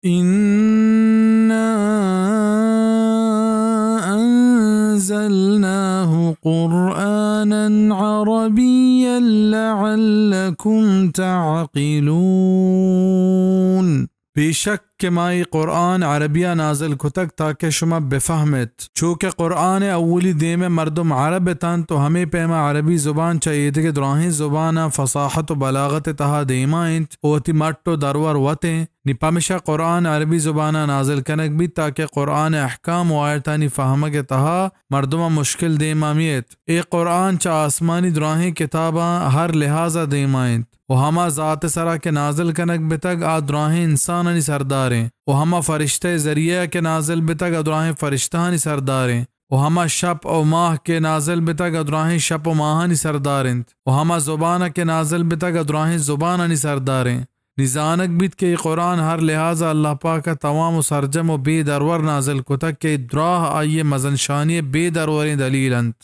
इन्ना अंज़लनाहु क़ुरआनन अरबिय्यन लअल्लकुम तअक़िलून। बेशक के माई क़ुरआन अरबिया नाज़िल कुतक ताकि शुमा बेफहमत। चूँकि क़ुरआन अव्वली दे में मर्दम अरब तन तो हमें पैमा अरबी ज़ुबान चाहिए थे कि दुराही ज़ुबाना फ़साहत व बलागत तहा देमा इंत ओती मट्टो दरवर वतें निपमिशा क़ुरआन अरबी ज़ुबाना नाज़िल कनक भी ताकि क़ुरआन अहकाम व आयतानी फ़हम के तहा मर्दमा मुश्किल देमा मियत। ए क़ुरआन चा आसमानी दुराही किताबा हर लिहाजा देमा इंत वो हमा ज़ात सरा के नाज़िल कनक बितग आ दुराही इंसानी सरदारें वो हमा फ़रिश्ते ज़रिया के नाज़िल बितग दुराही फ़रिश्तानी सरदारें वो हमा शप और माह के नाज़िल बितग दुराही शप व माहानी सरदारें वो हमा ज़ुबाना के नाज़िल बितग दुराही ज़ुबानी सरदारें निजानक बित के क़ुरआन हर लिहाजा अल्लाह पाक का तमाम सरजम व बेदरवर नाज़िल कुतक के द्राह आइए मजनशानी बेदरवर दलील अंत।